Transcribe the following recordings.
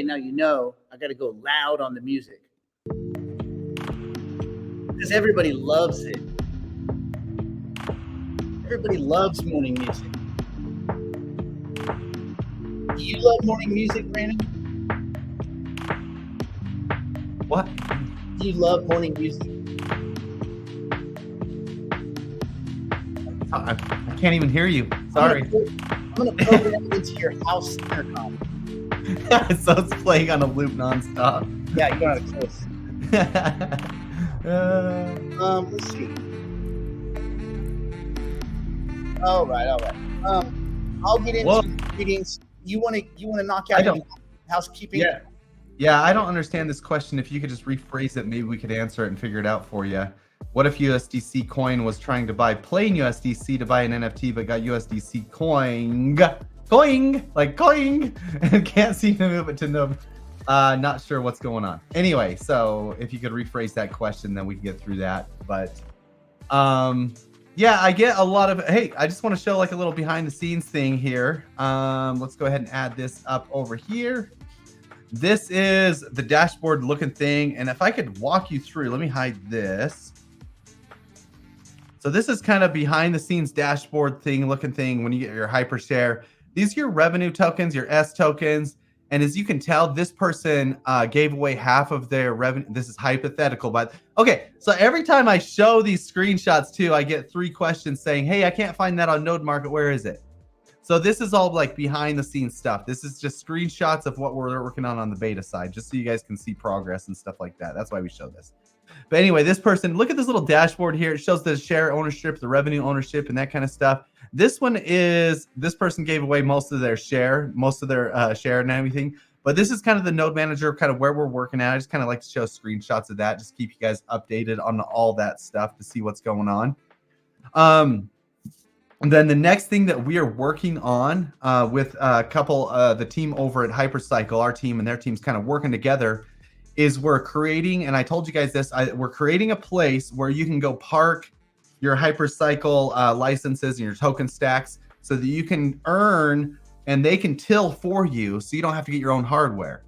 now you know I got to go loud on the music because everybody loves it. Everybody loves morning music. Do you love morning music, Brandon? What? Do you love morning music? I can't even hear you. Sorry. I'm gonna program it into your house intercom. So it's playing on a loop nonstop. Yeah, you don't have to close. Let's see. All right. I'll get into readings. You want to knock out any housekeeping? Yeah. I don't understand this question. If you could just rephrase it, maybe we could answer it and figure it out for you. What if USDC coin was trying to buy plain USDC to buy an NFT, but got USDC coin, and can't seem to move it to no? Not sure what's going on. Anyway, so if you could rephrase that question, then we can get through that. But yeah, I get a lot of, hey, I just want to show like a little behind the scenes thing here. Let's go ahead and add this up over here. This is the dashboard looking thing. And if I could walk you through, let me hide this. So this is kind of behind the scenes dashboard thing looking thing when you get your hypershare. These are your revenue tokens, your S tokens. And as you can tell, this person gave away half of their revenue. This is hypothetical, but okay. So every time I show these screenshots too, I get 3 questions saying, hey, I can't find that on Node Market. Where is it? So this is all like behind the scenes stuff. This is just screenshots of what we're working on the beta side, just so you guys can see progress and stuff like that. That's why we show this. But anyway, this person, look at this little dashboard here. It shows the share ownership, the revenue ownership, and that kind of stuff. This one is, this person gave away most of their share, and everything. But this is kind of the node manager, kind of where we're working at. I just kind of like to show screenshots of that, just keep you guys updated on all that stuff to see what's going on. And then the next thing that we are working on with a couple, the team over at Hypercycle, our team and their team's kind of working together, is we're creating, and I told you guys this, we're creating a place where you can go park your Hypercycle licenses and your token stacks so that you can earn and they can till for you so you don't have to get your own hardware.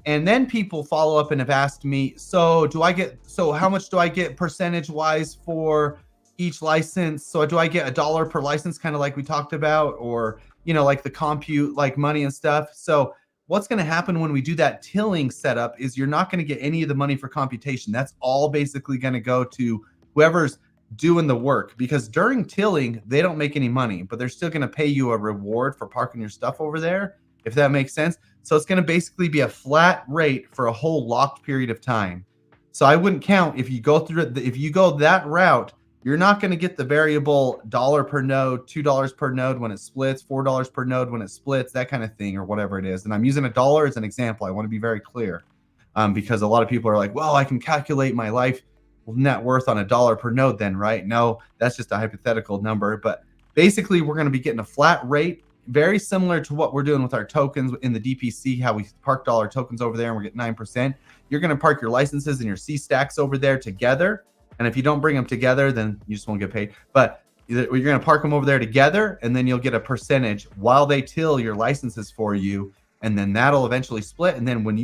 And then people follow up and have asked me, so how much do I get percentage wise for each license? So do I get $1 per license, kind of like we talked about, or, you know, like the compute, like money and stuff? So what's going to happen when we do that tilling setup is you're not going to get any of the money for computation. That's all basically going to go to whoever's doing the work, because during tilling, they don't make any money, but they're still going to pay you a reward for parking your stuff over there, if that makes sense. So it's going to basically be a flat rate for a whole locked period of time. So I wouldn't count if you go through it. If you go that route, you're not going to get the variable $1 per node, $2 per node when it splits, $4 per node when it splits, that kind of thing, or whatever it is. And I'm using $1 as an example. I want to be very clear because a lot of people are like, well, I can calculate my life net worth on $1 per node then, right? No, that's just a hypothetical number. But basically, we're going to be getting a flat rate, very similar to what we're doing with our tokens in the DPC, how we parked all our tokens over there and we're getting 9%. You're going to park your licenses and your C stacks over there together. And if you don't bring them together, then you just won't get paid. But you're going to park them over there together, and then you'll get a percentage while they till your licenses for you. And then that'll eventually split. And then when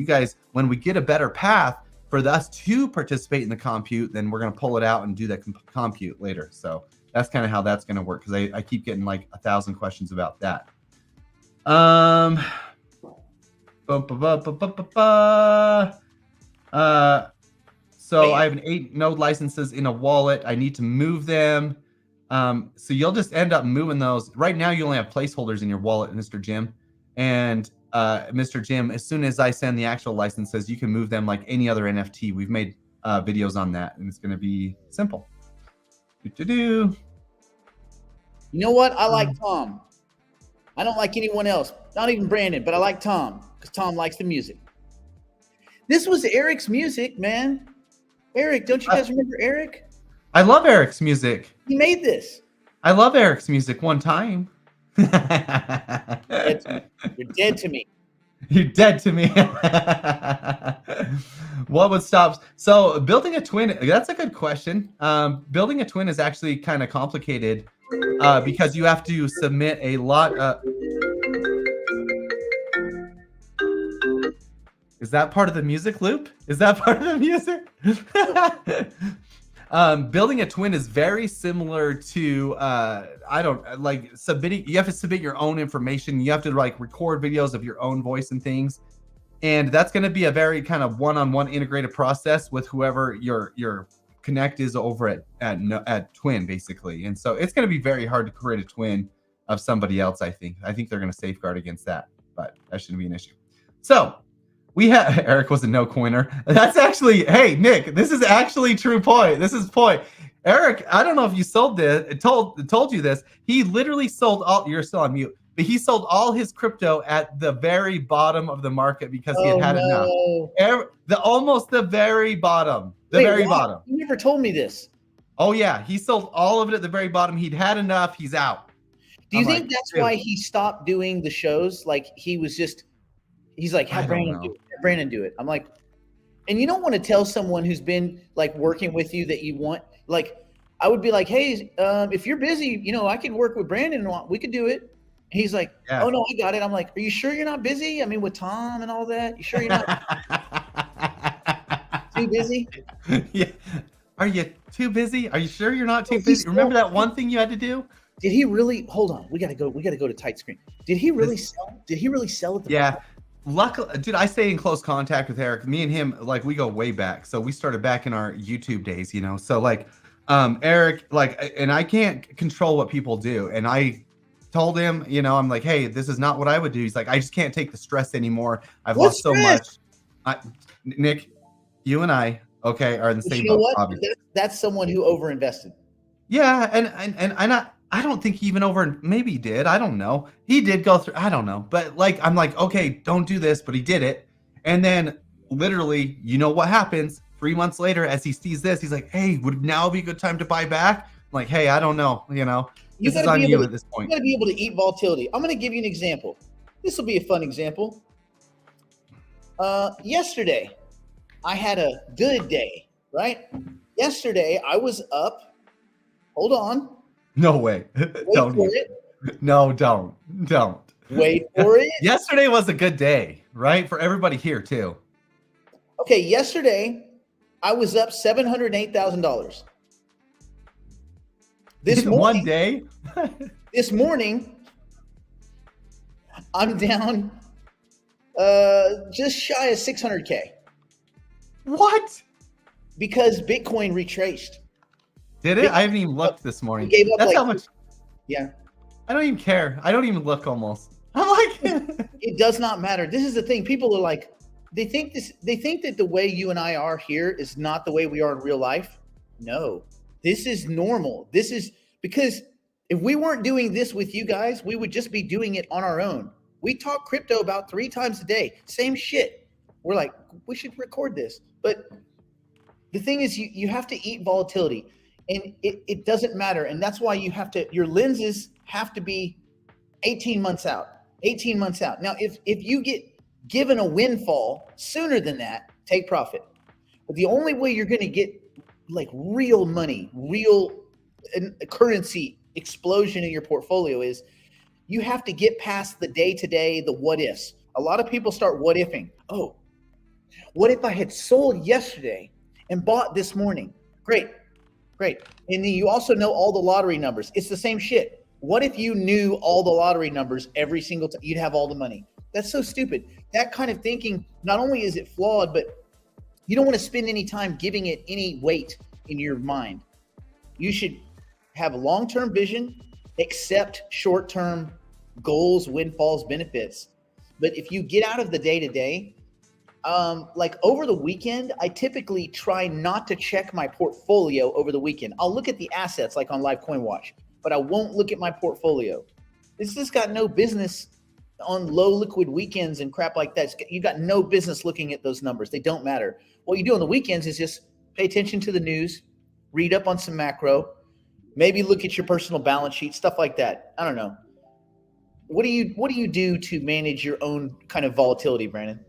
we get a better path for us to participate in the compute, then we're going to pull it out and do that compute later. So that's kind of how that's going to work, because I keep getting like 1,000 questions about that. So I have 8 node licenses in a wallet. I need to move them. So you'll just end up moving those. Right now, you only have placeholders in your wallet, Mr. Jim. And Mr. Jim, as soon as I send the actual licenses, you can move them like any other NFT. We've made videos on that, and it's going to be simple. You know what? I like Tom. I don't like anyone else. Not even Brandon, but I like Tom because Tom likes the music. This was Eric's music, man. Eric, don't you guys remember Eric? I love Eric's music. He made this. I love Eric's music one time. You're dead to me. You're dead to me. What would stop? So building a twin, that's a good question. Building a twin is actually kind of complicated because you have to submit a lot. Is that part of the music loop? Is that part of the music? Building a twin is very similar to submitting. You have to submit your own information. You have to like record videos of your own voice and things, and that's going to be a very kind of one-on-one integrated process with whoever your connect is over at Twin, basically. And so it's going to be very hard to create a twin of somebody else. I think they're going to safeguard against that, but that shouldn't be an issue. So we have Eric was a no coiner. That's actually, hey Nick, this is actually true point. This is point. Eric, I don't know if you told you this. He literally sold all. You're still on mute, but he sold all his crypto at the very bottom of the market because he had enough. Almost the very bottom. Bottom. You never told me this. Oh yeah, he sold all of it at the very bottom. He'd had enough. He's out. Do you think that's why he stopped doing the shows? Like he's like, have Brandon do it. I'm like, and you don't want to tell someone who's been like working with you that you want, like, I would be like, hey, if you're busy, I could work with Brandon. We could do it. And he's like, oh no, I got it. I'm like, are you sure you're not busy? I mean, with Tom and all that, you sure you're not too busy? Yeah. Are you too busy? Are you sure you're not too busy? Remember that one thing you had to do? Did he really? Hold on. We got to go to tight screen. Did he really sell? Did he really sell it? Yeah. Luckily, dude, I stay in close contact with Eric. Me and him, like, we go way back. So we started back in our YouTube days, So like, Eric, like, and I can't control what people do. And I told him, I'm like, hey, this is not what I would do. He's like, I just can't take the stress anymore. I've lost so much. Nick, you and I, are in the same boat. That's someone who overinvested. Yeah, and I don't think he even maybe he did. I don't know. He did go through. I don't know. But like, I'm like, okay, don't do this. But he did it. And then literally, what happens 3 months later as he sees this, he's like, hey, would now be a good time to buy back? I'm like, hey, I don't know. This is on you at this point. You got to be able to eat volatility. I'm going to give you an example. This will be a fun example. Yesterday, I had a good day, right? Yesterday, I was up. Hold on. No way. Don't. No, don't. Wait for it. Yesterday was a good day, right? For everybody here too. Okay, yesterday I was up $708,000. This morning, one day. This morning, I'm down just shy of 600K. What? Because Bitcoin retraced. Did it? I haven't even looked this morning. That's how much. Yeah. I don't even care. I don't even look almost. I'm like, it does not matter. This is the thing. People are like, they think that the way you and I are here is not the way we are in real life. No, this is normal. This is because if we weren't doing this with you guys, we would just be doing it on our own. We talk crypto about 3 times a day. Same shit. We're like, we should record this. But the thing is, you have to eat volatility. And it doesn't matter. And that's why your lenses have to be 18 months out. Now, if you get given a windfall sooner than that, take profit. But the only way you're going to get like real money, real currency explosion in your portfolio is you have to get past the day-to-day, the what ifs. A lot of people start what ifing. Oh, what if I had sold yesterday and bought this morning? Great. And then you also know all the lottery numbers. It's the same shit. What if you knew all the lottery numbers every single time? You'd have all the money. That's so stupid. That kind of thinking, not only is it flawed, but you don't want to spend any time giving it any weight in your mind. You should have a long-term vision, accept short-term goals, windfalls, benefits. But if you get out of the day-to-day, like over the weekend, I typically try not to check my portfolio over the weekend. I'll look at the assets like on Live Coin Watch, but I won't look at my portfolio. This has got no business on low liquid weekends and crap like that. You got no business looking at those numbers. They don't matter. What you do on the weekends is just pay attention to the news, read up on some macro, maybe look at your personal balance sheet, stuff like that. I don't know. What do you do to manage your own kind of volatility, Brandon?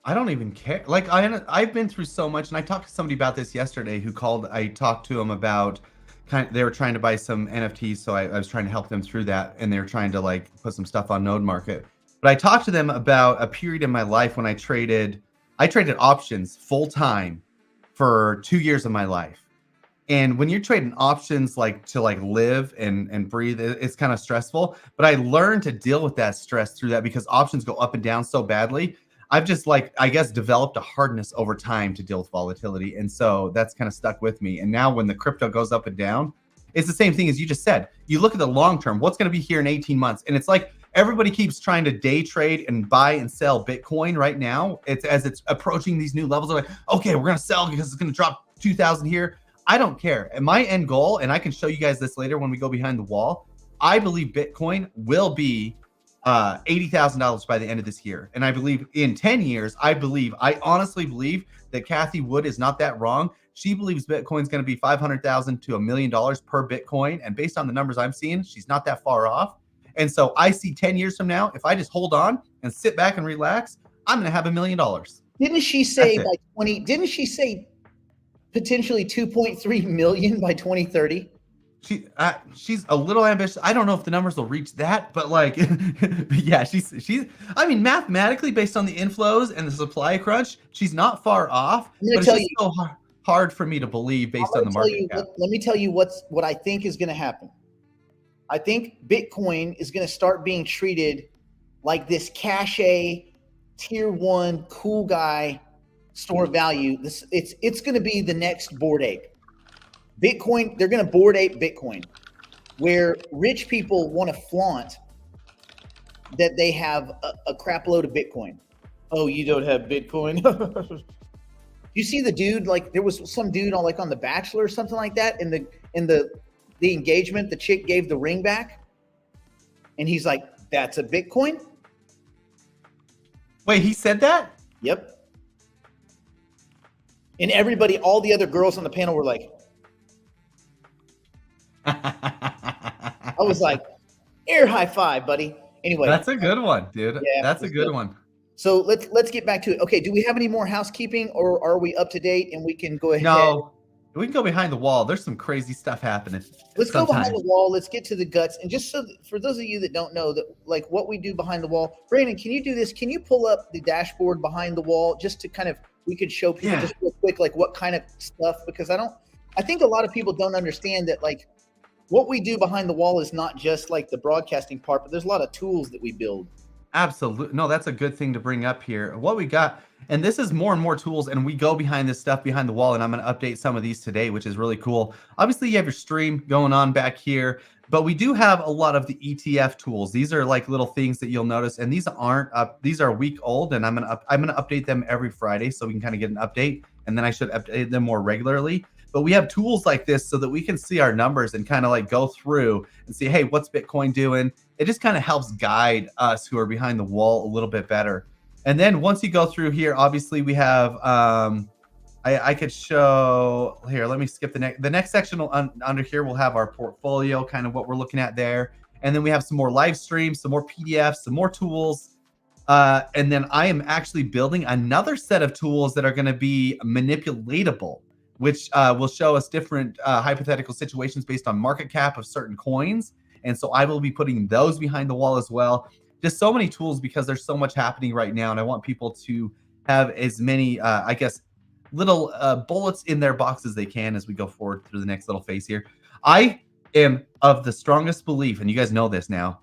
I don't even care. Like I've been through so much, and I talked to somebody about this yesterday who called. I talked to them about they were trying to buy some NFTs, so I was trying to help them through that, and they were trying to like put some stuff on Node Market. But I talked to them about a period in my life when I traded options full time for 2 years of my life. And when you're trading options like to like live and breathe, it's kind of stressful. But I learned to deal with that stress through that because options go up and down so badly. I've just like, I guess, developed a hardness over time to deal with volatility. And so that's kind of stuck with me. And now when the crypto goes up and down, it's the same thing as you just said. You look at the long term, what's going to be here in 18 months. And it's like everybody keeps trying to day trade and buy and sell Bitcoin right now. It's as it's approaching these new levels. They're like, okay, we're going to sell because it's going to drop 2,000 here. I don't care. And my end goal, and I can show you guys this later when we go behind the wall, I believe Bitcoin will be $80,000 by the end of this year. And I believe in 10 years, I honestly believe that Cathie Wood is not that wrong. She believes Bitcoin's going to be $500,000 to $1 million per Bitcoin. And based on the numbers I'm seeing, she's not that far off. And so I see 10 years from now, if I just hold on and sit back and relax, I'm going to have $1 million. Didn't she say by 20? Didn't she say potentially 2.3 million by 2030? She's a little ambitious. I don't know if the numbers will reach that, but like, yeah, she's. I mean, mathematically, based on the inflows and the supply crunch, she's not far off. But it's just so hard for me to believe based on the market cap. Let me tell you what I think is going to happen. I think Bitcoin is going to start being treated like this cachet, tier one, cool guy store of value. It's going to be the next Bored Ape. Bitcoin, they're going to Bored Ape Bitcoin, where rich people want to flaunt that they have a crap load of Bitcoin. Oh, you don't have Bitcoin? You see the dude, like there was some dude on The Bachelor or something like that. In the engagement, the chick gave the ring back. And he's like, that's a Bitcoin? Wait, he said that? Yep. And everybody, all the other girls on the panel were like, I was like, air high five, buddy. Anyway, that's a good one, dude. Yeah, that's a good one. So let's get back to it. Okay, do we have any more housekeeping, or are we up to date and we can go ahead? No, we can go behind the wall. There's some crazy stuff happening. Let's go behind the wall. Let's get to the guts. And just so for those of you that don't know that, like what we do behind the wall, Brandon, can you do this? Can you pull up the dashboard behind the wall just to kind of we could show people just real quick like what kind of stuff, because I think a lot of people don't understand that like what we do behind the wall is not just like the broadcasting part, but there's a lot of tools that we build. Absolutely. No, that's a good thing to bring up here. What we got, and this is more and more tools, and we go behind this stuff behind the wall, and I'm going to update some of these today, which is really cool. Obviously, you have your stream going on back here, but we do have a lot of the ETF tools. These are like little things that you'll notice, and these aren't up. These are a week old, and I'm going to update them every Friday so we can kind of get an update, and then I should update them more regularly. But we have tools like this so that we can see our numbers and kind of like go through and see, hey, what's Bitcoin doing? It just kind of helps guide us who are behind the wall a little bit better. And then once you go through here, obviously we have, I could show here, let me skip the next section under here. We'll have our portfolio, kind of what we're looking at there. And then we have some more live streams, some more PDFs, some more tools. And then I am actually building another set of tools that are going to be manipulatable, which will show us different hypothetical situations based on market cap of certain coins. And so I will be putting those behind the wall as well. Just so many tools because there's so much happening right now. And I want people to have as many, I guess, little bullets in their box as they can as we go forward through the next little phase here. I am of the strongest belief, and you guys know this now,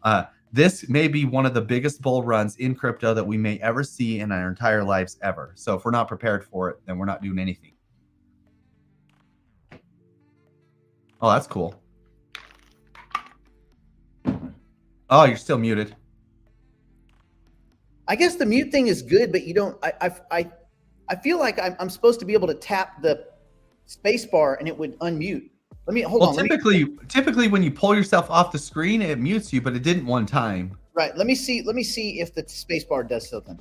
this may be one of the biggest bull runs in crypto that we may ever see in our entire lives ever. So if we're not prepared for it, then we're not doing anything. Oh, that's cool. Oh, you're still muted. I guess the mute thing is good, but you don't. I feel like I'm supposed to be able to tap the space bar and it would unmute. Let me hold on. Typically, when you pull yourself off the screen, it mutes you, but it didn't one time. Right. Let me see if the space bar does something.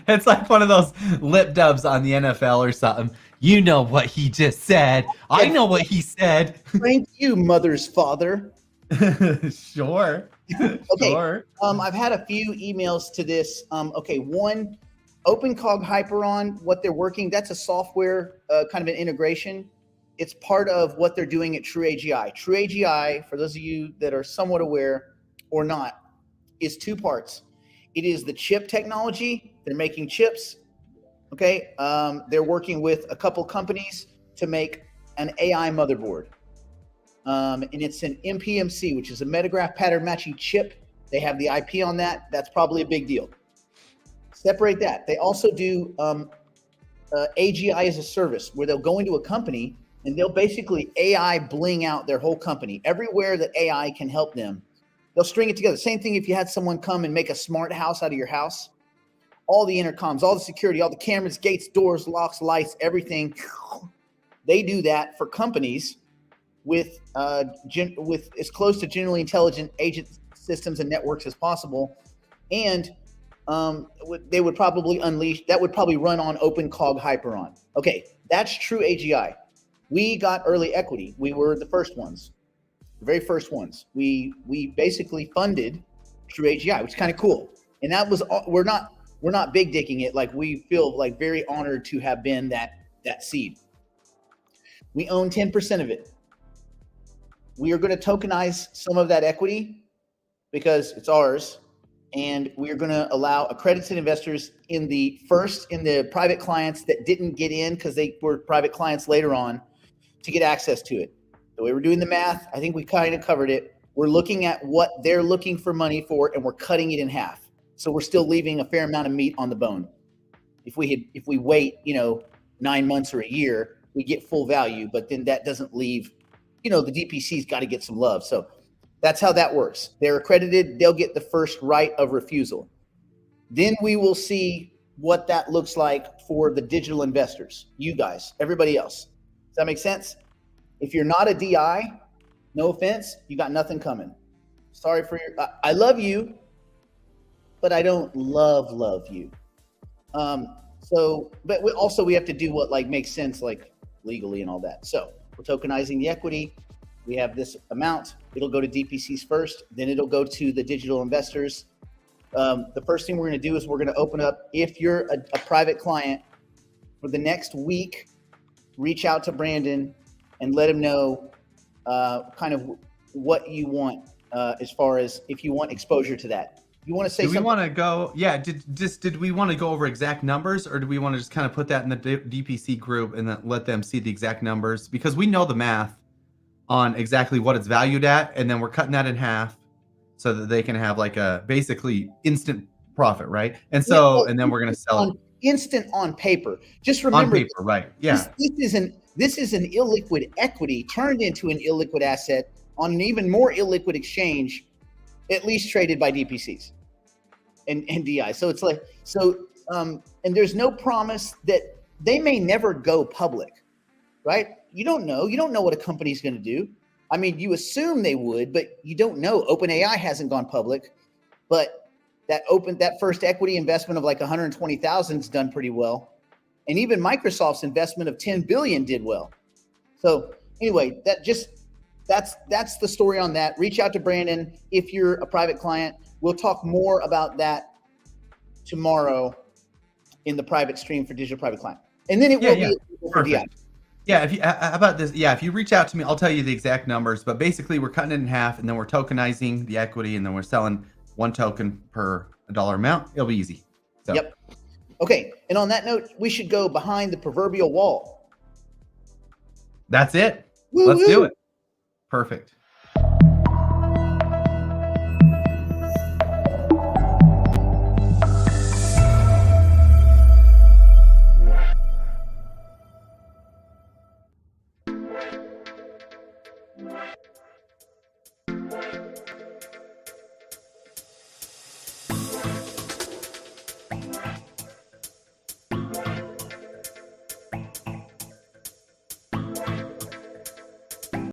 It's like one of those lip dubs on the NFL or something. You know what he just said. I know what he said. Thank you, mother's father. Sure. Okay. Sure. I've had a few emails to this. Okay. One, OpenCog Hyperon, what they're working. That's a software kind of an integration. it's part of what they're doing at True AGI. True AGI, for those of you that are somewhat aware or not, is two parts. It is the chip technology. They're making chips. Okay. They're working with a couple companies to make an AI motherboard. And it's an MPMC, which is a Metagraph pattern matching chip. They have the IP on that. That's probably a big deal. Separate that. They also do AGI as a service, where they'll go into a company and they'll basically AI bling out their whole company. Everywhere that AI can help them, they'll string it together. Same thing if you had someone come and make a smart house out of your house. All the intercoms, all the security, all the cameras, gates, doors, locks, lights, everything. They do that for companies with as close to generally intelligent agent systems and networks as possible. And they would probably unleash, that would probably run on OpenCog Hyperon. Okay, that's True AGI. We got early equity. We were the first ones, the very first ones. We basically funded True AGI, which is kind of cool. And that was, we're not big dicking it. Like, we feel like very honored to have been that seed. We own 10% of it. We are going to tokenize some of that equity because it's ours. And we are going to allow accredited investors in the private clients that didn't get in because they were private clients later on to get access to it. The way we're doing the math, I think we kind of covered it. We're looking at what they're looking for money for, and we're cutting it in half. So we're still leaving a fair amount of meat on the bone. If we wait, 9 months or a year, we get full value, but then that doesn't leave, the DPC's got to get some love. So that's how that works. They're accredited. They'll get the first right of refusal. Then we will see what that looks like for the digital investors, you guys, everybody else. Does that make sense? If you're not a DI, no offense, you got nothing coming. Sorry for I love you, but I don't love you. But we have to do what makes sense, legally and all that. So we're tokenizing the equity. We have this amount. It'll go to DPCs first, then it'll go to the digital investors. The first thing we're going to do is we're going to open up, if you're a private client, for the next week, reach out to Brandon and let him know kind of what you want as far as if you want exposure to that. You want to say something? Do we want to go? Yeah. Did we want to go over exact numbers, or do we want to just kind of put that in the DPC group and then let them see the exact numbers? Because we know the math on exactly what it's valued at, and then we're cutting that in half so that they can have a basically instant profit, right? And so, and then we're going to sell it instant on paper. Just remember, on paper, right? Yeah. This is an illiquid equity turned into an illiquid asset on an even more illiquid exchange, at least traded by DPCs and DI. So it's and there's no promise that they may never go public, right? You don't know what a company's going to do. I mean, you assume they would, but you don't know. OpenAI hasn't gone public, but that first equity investment of 120,000 has done pretty well. And even Microsoft's investment of 10 billion did well. So anyway, that's the story on that. Reach out to Brandon if you're a private client. We'll talk more about that tomorrow in the private stream for digital private client. And then it will be for DI. Yeah, how about this? Yeah, if you reach out to me, I'll tell you the exact numbers. But basically, we're cutting it in half, and then we're tokenizing the equity, and then we're selling 1 token per $1 amount. It'll be easy. So. Yep. Okay. And on that note, we should go behind the proverbial wall. That's it. Woo-hoo. Let's do it. Perfect.